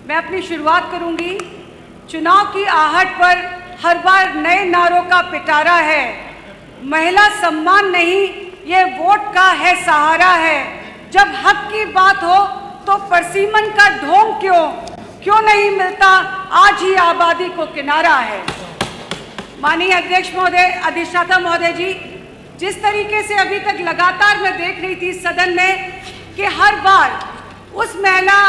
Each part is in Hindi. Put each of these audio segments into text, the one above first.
मैं अपनी शुरुआत करूंगी। चुनाव की आहट पर हर बार नए नारों का पिटारा है। महिला सम्मान नहीं, ये वोट का है सहारा है। जब हक की बात हो तो परसीमन का ढोंग क्यों नहीं मिलता, आज ही आबादी को किनारा है। माननीय अध्यक्ष महोदय, अधिष्ठाता महोदय जी, जिस तरीके से अभी तक लगातार मैं देख रही थी सदन में कि हर बार उस महिला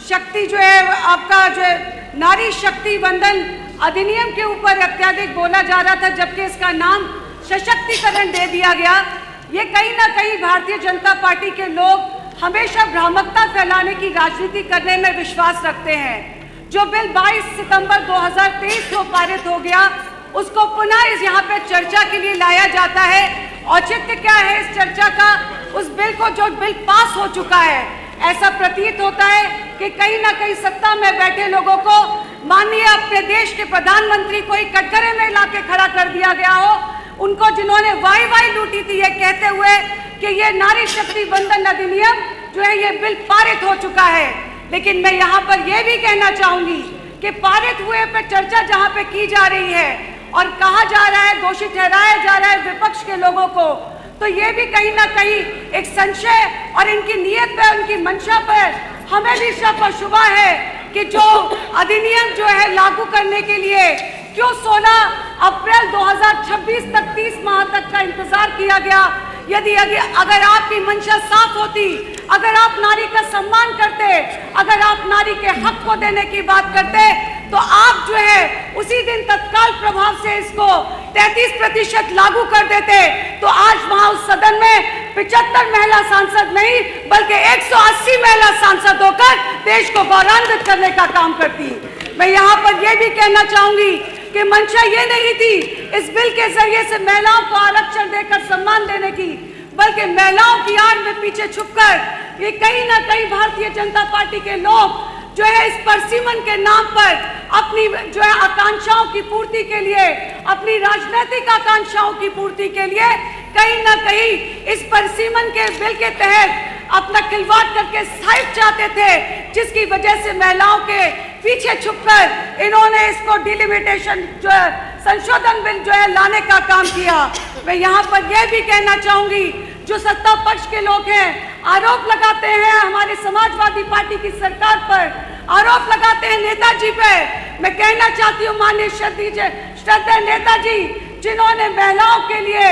शक्ति जो है, आपका जो है नारी शक्ति वंदन अधिनियम के ऊपर अत्यधिक बोला जा रहा था, जबकि इसका नाम सशक्तिकरण दे दिया गया। ये कहीं ना कहीं भारतीय जनता पार्टी के लोग हमेशा भ्रामकता फैलाने की राजनीति करने में विश्वास रखते हैं। जो बिल 22 सितंबर 2023 को पारित हो गया, उसको पुनः इस यहाँ पे चर्चा के लिए लाया जाता है। औचित्य क्या है इस चर्चा का? उस बिल को, जो बिल पास हो चुका है, ऐसा प्रतीत होता है कि कहीं ना कहीं सत्ता में बैठे लोगों को, माननीय अपने देश के प्रधानमंत्री को ही कटघरे में लाके खड़ा कर दिया गया हो। उनको जिन्होंने वाई लूटी थी ये कहते हुए कि ये नारी शक्ति वंदन अधिनियम जो है ये बिल पारित हो चुका है। लेकिन मैं यहाँ पर यह भी कहना चाहूंगी कि पारित हुए पर चर्चा जहाँ पे की जा रही है और कहा जा रहा है, दोषी ठहराया जा रहा है विपक्ष के लोगों को, तो ये भी कहीं ना कहीं एक संशय और इनकी नीयत पर, उनकी मंशा पर हमें भी शक और शुबा है कि जो अधिनियम जो है लागू करने के लिए क्यों 16 अप्रैल 2026 तक 30 माह तक का इंतजार किया गया। यदि अगर आपकी मंशा साफ होती, अगर आप नारी का सम्मान करते, अगर आप नारी के हक को देने की बात करते, तो आप जो है उसी दिन तत्काल प्रभाव से इसको 33% लागू कर देते, तो आज वहां उस सदन में 75 महिला सांसद नहीं बल्कि 180 महिला सांसद होकर देश को गौरवान्वित करने का काम करती। मैं यहाँ पर यह भी कहना चाहूंगी कि मंशा ये नहीं थी इस बिल के जरिए से महिलाओं को आरक्षण देकर सम्मान देने की, बल्कि महिलाओं की आड़ में पीछे छुपकर ये कहीं ना कहीं भारतीय जनता पार्टी के लोग जो है इस परसीमन के नाम पर अपनी जो है आकांक्षाओं की पूर्ति के लिए, अपनी राजनीतिक आकांक्षाओं की पूर्ति के लिए कहीं ना कहीं इस परसीमन के बिल के तहत अपना खिलवाड़ करके साइड चाहते थे, जिसकी वजह से महिलाओं के पीछे छुपकर इन्होंने इसको डिलिमिटेशन जो है संशोधन बिल जो है लाने का काम किया। मैं यहाँ पर यह भी कहना चाहूंगी, जो सत्ता पक्ष के लोग हैं आरोप लगाते हैं हमारे समाजवादी पार्टी की सरकार पर, आरोप लगाते हैं नेताजी पे। मैं कहना चाहती हूँ माननीय श्रद्धेय नेताजी, जिन्होंने महिलाओं के लिए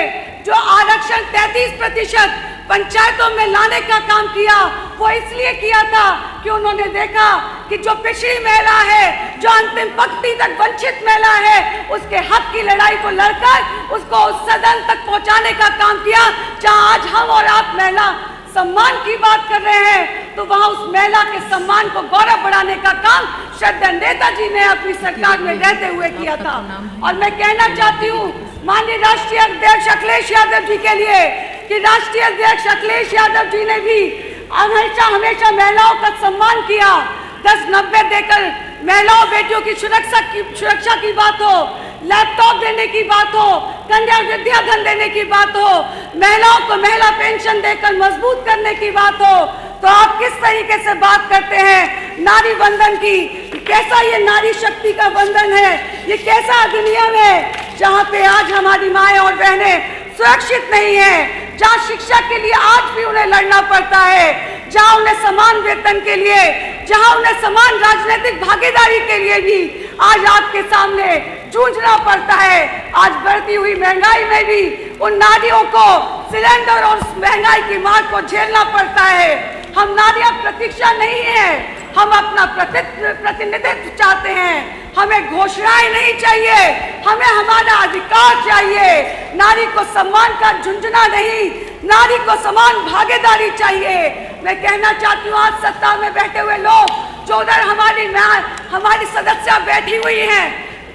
जो आरक्षण 33% पंचायतों में लाने का काम किया, वो इसलिए किया था कि उन्होंने देखा कि जो पिछड़ी महिला है, जो अंतिम पंक्ति तक वंचित महिला है, उसके हक की लड़ाई को लड़कर उसको उस सदन तक पहुंचाने का काम किया। जहां आज हम और आप महिला सम्मान की बात कर रहे हैं, तो वहां उस महिला के सम्मान को गौरव बढ़ाने का काम श्रद्धेय नेताजी ने अपनी सरकार में रहते हुए किया था। और मैं कहना चाहती हूँ माननीय राष्ट्रीय अध्यक्ष अखिलेश यादव जी के लिए कि राष्ट्रीय अध्यक्ष अखिलेश यादव जी ने भी हमेशा महिलाओं का सम्मान किया। 10-90 देकर महिलाओं बेटियों की सुरक्षा की बात हो, लैपटॉप देने की बात हो, कन्या विद्याधन देने की बात हो, महिलाओं को महिला पेंशन देकर मजबूत करने की बात हो, तो आप किस तरीके से बात करते हैं नारी वंदन की? कैसा ये नारी शक्ति का वंदन है? ये कैसा अधिनियम है जहाँ पे आज हमारी माएं और बहनें सुरक्षित नहीं है, जहाँ शिक्षा के लिए आज भी उन्हें लड़ना पड़ता है, जहाँ उन्हें समान वेतन के लिए, जहाँ उन्हें समान राजनीतिक भागीदारी के लिए भी आज आपके सामने जूझना पड़ता है। आज बढ़ती हुई महंगाई में भी उन नारियों को सिलेंडर और महंगाई की मार को झेलना पड़ता है। हम नारियां प्रतीक्षा नहीं है, हम अपना प्रतिनिधित्व चाहते हैं। हमें घोषणाएं नहीं चाहिए, हमें हमारा अधिकार चाहिए। नारी को सम्मान का झुंझुना नहीं, नारी को समान भागीदारी चाहिए। मैं कहना चाहती हूँ आज सत्ता में बैठे हुए लोग जो उधर हमारी सदस्य बैठी हुई हैं,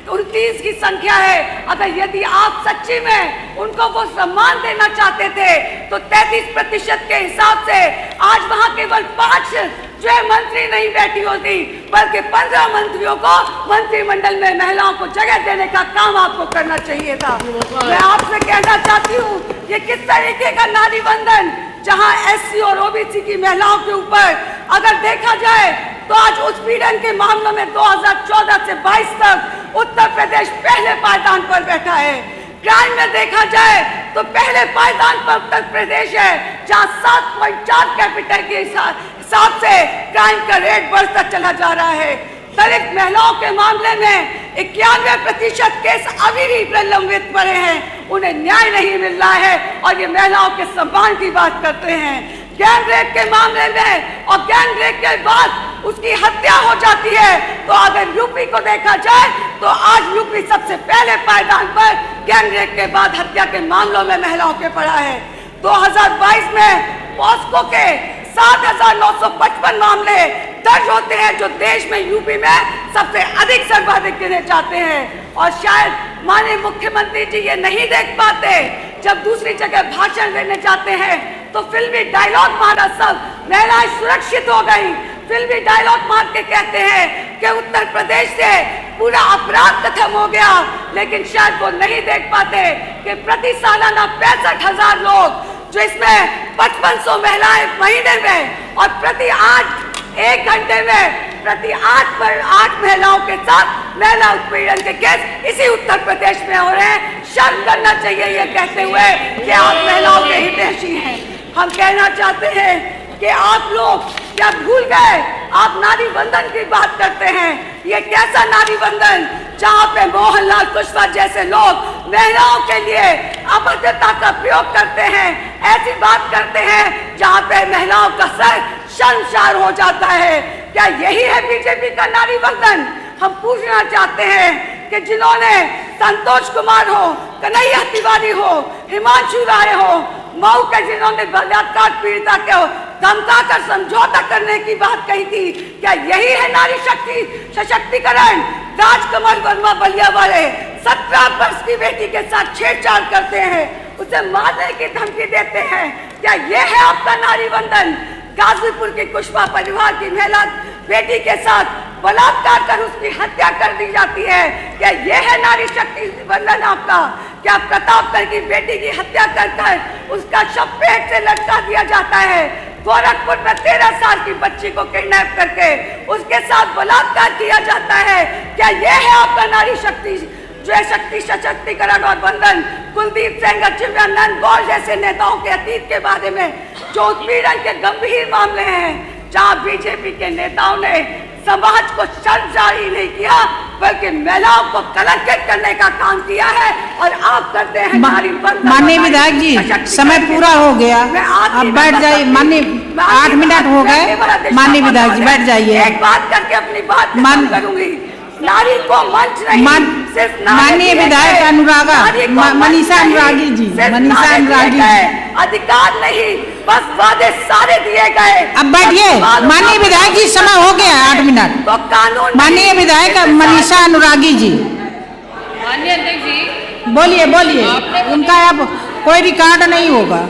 29 की संख्या है, अगर यदि आप सच्ची में उनको वो सम्मान देना चाहते थे तो 33% के हिसाब से आज वहाँ केवल 5 जो है मंत्री नहीं बैठी होती, बल्कि 15 मंत्रियों को मंत्रिमंडल में महिलाओं को जगह देने का काम आपको करना चाहिए था। मैं आपसे कहना चाहती हूँ ये किस तरीके का नारी वंदन, जहाँ SC और OBC की महिलाओं के ऊपर अगर देखा जाए तो आज उत्पीड़न के मामलों में 2014 से 22 तक उत्तर प्रदेश पहले पायदान पर बैठा है। क्राइम में देखा जाए तो पहले पायदान पर उत्तर प्रदेश है, जहां 7.4 कैपिटल के हिसाब से क्राइम का रेट बढ़ता चला जा रहा है। दलित महिलाओं के मामले में 91% केस अभी भी प्रलंबित पड़े हैं, उन्हें न्याय नहीं मिल रहा है और ये महिलाओं के सम्मान की बात करते हैं। गैंग रेप के मामले में और गैंग रेप के बाद उसकी हत्या हो जाती है, तो अगर यूपी को देखा जाए तो आज यूपी सबसे पहले पायदान पर गैंग रेप के बाद हत्या के मामलों में महिलाओं के पड़ा है। 2022 में पॉस्को के 7,955 मामले दर्ज होते हैं, जो देश में यूपी में सबसे अधिक सर्वाधिक गिने जाते हैं। और शायद माननीय मुख्यमंत्री जी ये नहीं देख पाते, जब दूसरी जगह भाषण देने जाते हैं तो फिल्मी डायलॉग मारा, सब महिलाएं सुरक्षित हो गई, फिल्मी डायलॉग मार के कहते हैं कि उत्तर प्रदेश से पूरा अपराध खत्म हो गया। लेकिन शायद वो नहीं देख पाते कि प्रति सालाना 65,000 लोग, जो इसमें 5500 महिलाएं महीने में और प्रति 1 घंटे में प्रति 8 महिलाओं के साथ महिला उत्पीड़न के केस इसी उत्तर प्रदेश में हो रहे हैं। शर्म करना चाहिए ये कहते हुए कि आप महिलाओं के हितैषी हैं। हम कहना चाहते हैं कि आप लोग क्या भूल गए, आप नारी बंधन की बात करते हैं। ये कैसा नारी बंधन, जहाँ पे मोहनलाल कुशवाहा जैसे लोग महिलाओं के लिए अभद्रता का प्रयोग करते हैं, ऐसी बात करते हैं जहाँ पे महिलाओं का सर शर्मसार हो जाता है। क्या यही है बीजेपी का नारी बंधन? हम पूछना चाहते हैं कि जिन्होंने संतोष कुमार हो, कन्हैया तिवारी हो, हिमांशु राय हो, मऊ के जिन्होंने बलात्कार पीड़िता के धमकाकर समझौता करने की बात कही थी, क्या यही है नारी शक्ति सशक्तिकरण? राजकमल वर्मा बलिया वाले 17 वर्ष की बेटी के साथ छेड़छाड़ करते हैं, उसे मारने की धमकी देते हैं, क्या यह है आपका नारी बंधन? गाजीपुर के कुशवाहा परिवार की महिला बेटी के साथ बलात्कार कर उसकी हत्या कर दी जाती है, क्या यह है नारी शक्ति बंधन आपका? क्या प्रतापगढ़ की बेटी की हत्या कर उसका शव पेट से लटका दिया जाता है? गोरखपुर में 13 साल की बच्ची को किडनैप करके उसके साथ बलात्कार किया जाता है, क्या यह है आपका नारी शक्ति जो है शक्ति सशक्तिकरण और बंधन? कुलदीप सिंह, चिव्यानंद गौर जैसे नेताओं के अतीत के बारे में जो उत्पीड़न के गंभीर मामले हैं, जहां बीजेपी के नेताओं ने समाज को शर्मसार ही नहीं किया बल्कि महिलाओं को कलंकित करने का काम किया है, और आप करते हैं नारी बंधन। माननीय विधायक जी, समय पूरा हो गया, अब बैठ जाइए। माननीय 8 मिनट हो गए, माननीय विधायक जी बैठ जाइए। एक बात करके अपनी बात करूंगी। नारी को मंच नहीं, सिर्फ माननीय विधायक अनुरागा मनीषा अनुरागी जी, मनीषा अनुरागी अधिकार नहीं, बस वादे सारे दिए गए। अब बैठिए माननीय विधायक जी, समय हो गया 8 मिनट। तो कानून माननीय विधायक मनीषा अनुरागी जी, माननीय अध्यक्ष जी बोलिए बोलिए, उनका अब कोई रिकॉर्ड नहीं होगा।